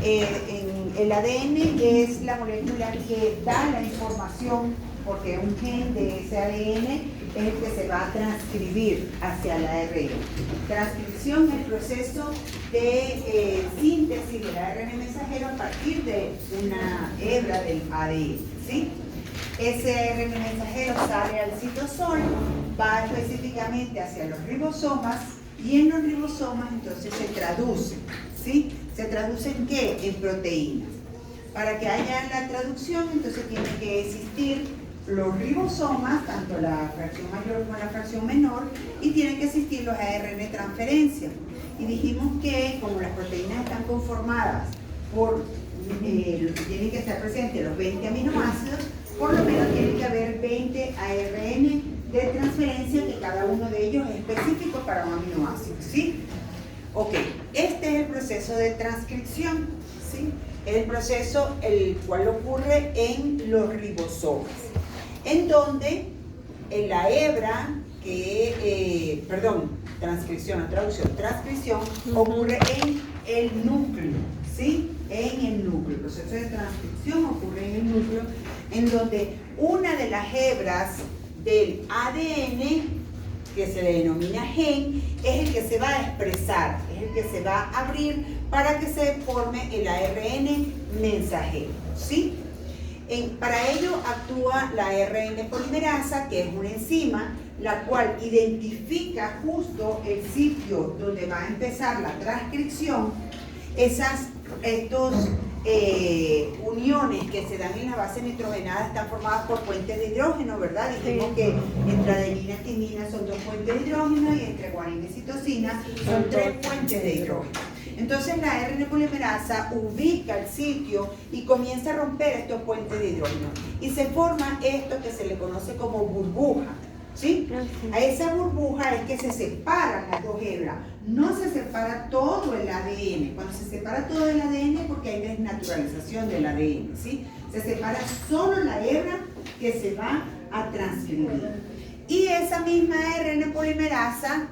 el ADN es la molécula que da la información, porque un gen de ese ADN es el que se va a transcribir hacia el ARN. Transcripción es el proceso de síntesis del ARN mensajero a partir de una hebra del ADN, ¿sí? Ese ARN mensajero sale al citosol, va específicamente hacia los ribosomas, y en los ribosomas entonces se traduce, ¿sí? ¿Se traduce en qué? En proteínas. Para que haya la traducción, entonces tiene que existir los ribosomas, tanto la fracción mayor como la fracción menor, y tienen que existir los ARN transferencia. Y dijimos que como las proteínas están conformadas por, tienen que estar presentes los 20 aminoácidos, por lo menos tiene que haber 20 ARN de transferencia, que cada uno de ellos es específico para un aminoácido, ¿sí? Ok, este es el proceso de transcripción, ¿sí? Es el proceso el cual ocurre en los ribosomas, en donde en la hebra transcripción ocurre en el núcleo, ¿sí? En el núcleo. El proceso de transcripción ocurre en el núcleo, en donde una de las hebras del ADN, que se le denomina gen, es el que se va a expresar, es el que se va a abrir para que se forme el ARN mensajero, ¿sí? Para ello actúa la ARN polimerasa, que es una enzima, la cual identifica justo el sitio donde va a empezar la transcripción. Estos uniones que se dan en la base nitrogenada están formadas por puentes de hidrógeno, ¿verdad? Dijimos que entre adenina y timina son 2 puentes de hidrógeno, y entre guanina y citosina son 3 puentes de hidrógeno. Entonces la ARN polimerasa ubica el sitio y comienza a romper estos puentes de hidrógeno, y se forma esto que se le conoce como burbuja, ¿sí? A esa burbuja es que se separan las dos hebras. No se separa todo el ADN. Cuando se separa todo el ADN es porque hay desnaturalización del ADN, ¿sí? Se separa solo la hebra que se va a transcribir. Y esa misma ARN polimerasa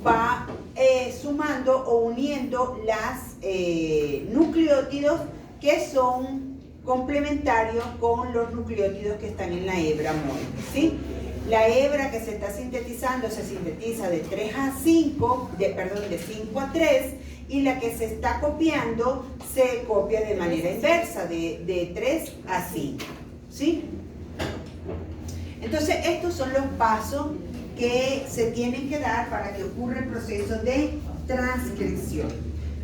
va sumando o uniendo las nucleótidos que son complementarios con los nucleótidos que están en la hebra móvil, ¿sí? La hebra que se está sintetizando se sintetiza de 3 a 5, de 5 a 3, y la que se está copiando se copia de manera inversa, de 3 a 5, ¿sí? Entonces, estos son los pasos que se tienen que dar para que ocurra el proceso de transcripción.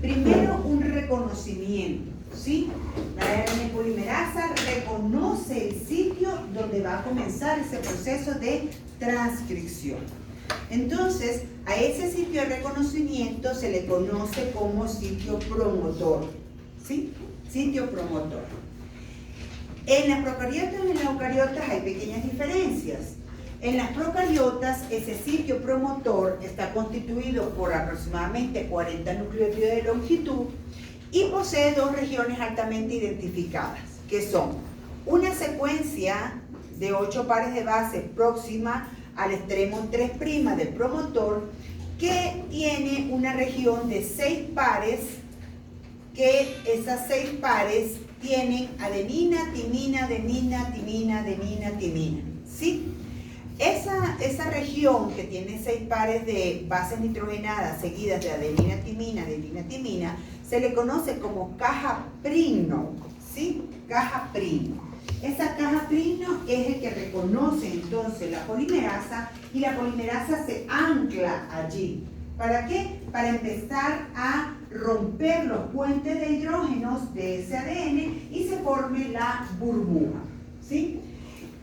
Primero, un reconocimiento, ¿sí? La ARN polimerasa reconoce el sitio donde va a comenzar ese proceso de transcripción. Entonces, a ese sitio de reconocimiento se le conoce como sitio promotor, ¿sí? Sitio promotor. En las procariotas y en las eucariotas hay pequeñas diferencias. En las procariotas, ese sitio promotor está constituido por aproximadamente 40 nucleótidos de longitud y posee 2 regiones altamente identificadas, que son una secuencia de 8 pares de base próxima al extremo 3' del promotor, que tiene una región de 6 pares, que esas 6 pares tienen adenina, timina, adenina, timina, adenina, timina, ¿sí? Esa región que tiene 6 pares de bases nitrogenadas seguidas de adenina, timina, se le conoce como caja prino, ¿sí? Caja prino. Esa caja prino es el que reconoce entonces la polimerasa, y la polimerasa se ancla allí. ¿Para qué? Para empezar a romper los puentes de hidrógenos de ese ADN y se forme la burbuja, ¿sí?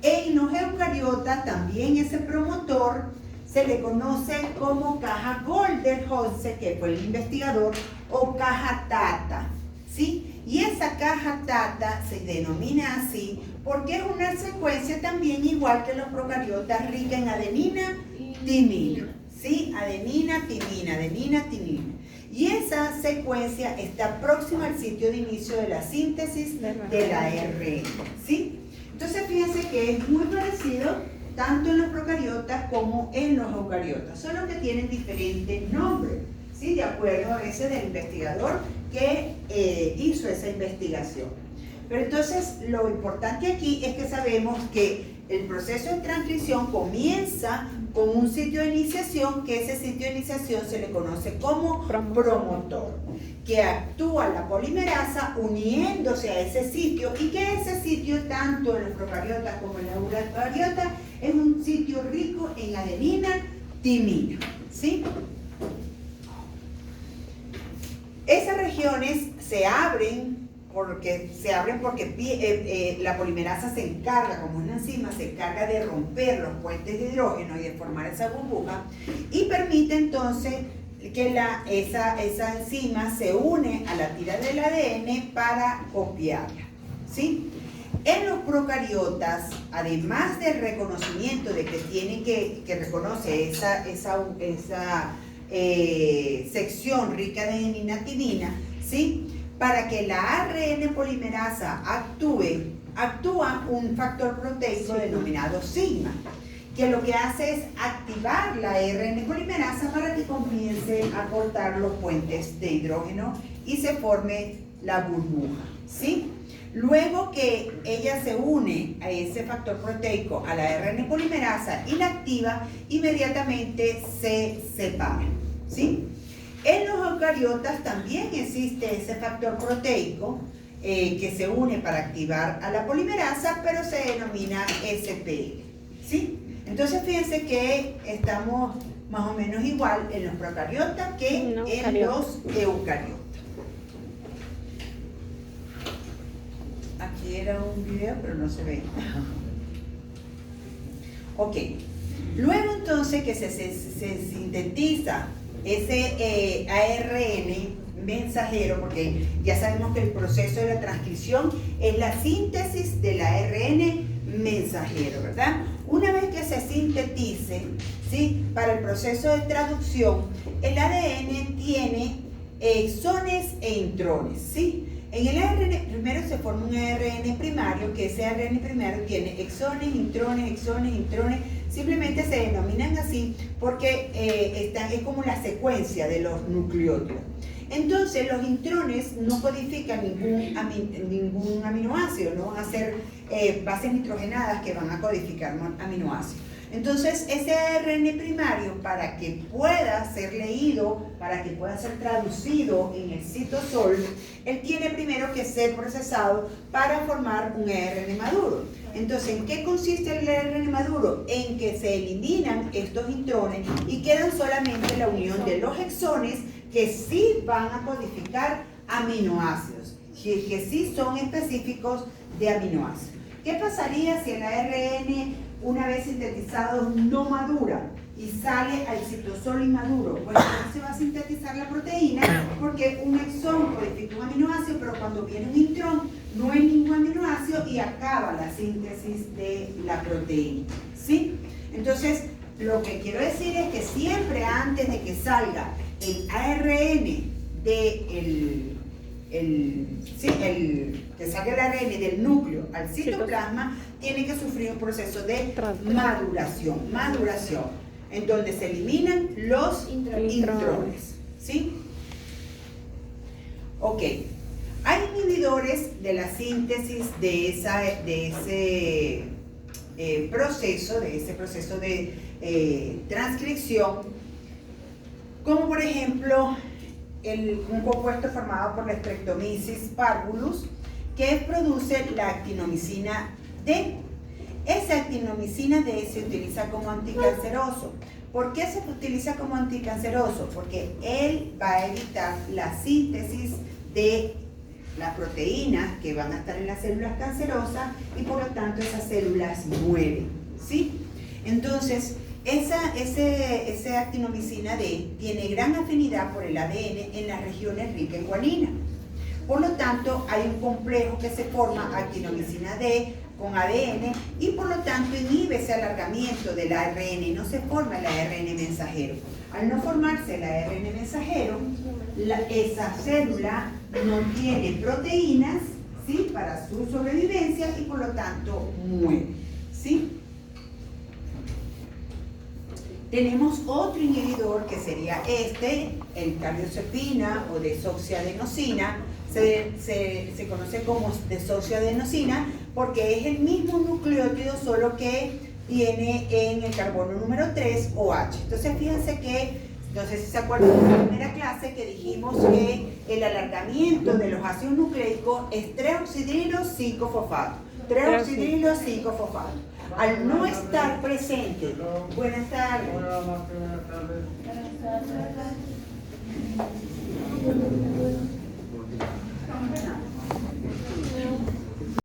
En los eucariotas también ese promotor se le conoce como caja Goldenholzer, que fue el investigador, o caja Tata, ¿sí? Y esa caja Tata se denomina así porque es una secuencia también igual que los procariotas, rica en adenina, timina, ¿sí? Adenina, timina. Y esa secuencia está próxima al sitio de inicio de la síntesis de la ARN, ¿sí? Entonces fíjense que es muy parecido tanto en los procariotas como en los eucariotas, solo que tienen diferentes nombres, ¿sí? De acuerdo a ese del investigador que hizo esa investigación. Pero entonces lo importante aquí es que sabemos que el proceso de transcripción comienza con un sitio de iniciación, que ese sitio de iniciación se le conoce como promotor, que actúa la polimerasa uniéndose a ese sitio, y que ese sitio, tanto en los procariotas como en la eucariota, es un sitio rico en adenina, timina, ¿sí? Esas regiones se abren porque la polimerasa se encarga, como una enzima, se encarga de romper los puentes de hidrógeno y de formar esa burbuja, y permite entonces que esa enzima se une a la tira del ADN para copiarla, ¿sí? En los procariotas, además del reconocimiento de que reconoce esa sección rica de adenina timina, ¿sí? Para que la ARN polimerasa actúa un factor proteico denominado sigma, que lo que hace es activar la ARN polimerasa para que comience a cortar los puentes de hidrógeno y se forme la burbuja, ¿sí? Luego que ella se une a ese factor proteico, a la ARN polimerasa, y la activa, inmediatamente se separa, ¿sí? En los eucariotas también existe ese factor proteico que se une para activar a la polimerasa, pero se denomina SPL, ¿sí? Entonces fíjense que estamos más o menos igual en los procariotas que en los eucariotas. Aquí era un video, pero no se ve. Ok. Luego entonces que se sintetiza ese ARN mensajero, porque ya sabemos que el proceso de la transcripción es la síntesis del ARN mensajero, ¿verdad? Una vez que se sintetice, ¿sí? Para el proceso de traducción, el ADN tiene exones e intrones, ¿sí? En el ARN primero se forma un ARN primario, que ese ARN primario tiene exones, intrones, simplemente se denominan así porque es como la secuencia de los nucleótidos. Entonces los intrones no codifican ningún aminoácido, no van a ser bases nitrogenadas que van a codificar aminoácidos. Entonces ese ARN primario, para que pueda ser leído, para que pueda ser traducido en el citosol, él tiene primero que ser procesado para formar un ARN maduro. Entonces, ¿en qué consiste el ARN maduro? En que se eliminan estos intrones y quedan solamente la unión de los exones, que sí van a codificar aminoácidos, que sí son específicos de aminoácidos. ¿Qué pasaría si el ARN, una vez sintetizado, no madura y sale al citosol inmaduro? Pues no se va a sintetizar la proteína, porque un exón codifica un aminoácido, pero cuando viene un intrón no hay ningún aminoácido y acaba la síntesis de la proteína, ¿sí? Entonces, lo que quiero decir es que siempre antes de que salga el ARN que salga el ARN del núcleo al citoplasma, tiene que sufrir un proceso de maduración, en donde se eliminan los intrones, ¿sí? Ok. Hay inhibidores de la síntesis de ese proceso de transcripción, como por ejemplo un compuesto formado por la Streptomyces parvulus, que produce la actinomicina D. Esa actinomicina D se utiliza como anticanceroso. ¿Por qué se utiliza como anticanceroso? Porque él va a evitar la síntesis de las proteínas que van a estar en las células cancerosas, y por lo tanto esas células mueren, ¿sí? Entonces, esa actinomicina D tiene gran afinidad por el ADN en las regiones ricas en guanina. Por lo tanto, hay un complejo que se forma, actinomicina D con ADN, y por lo tanto inhibe ese alargamiento del ARN y no se forma el ARN mensajero. Al no formarse el ARN mensajero, esa célula no tiene proteínas, ¿sí?, para su sobrevivencia, y por lo tanto muere, ¿sí? Tenemos otro inhibidor que sería el cardiocepina o desoxiadenosina, se conoce como desoxioadenosina porque es el mismo nucleótido, solo que tiene en el carbono número 3 OH. Entonces fíjense que, no sé si se acuerdan de la primera clase que dijimos que el alargamiento de los ácidos nucleicos es 3-oxidrilo 5-fosfato. 3-oxidrilo 5-fosfato. Al no estar presente, buenas tardes.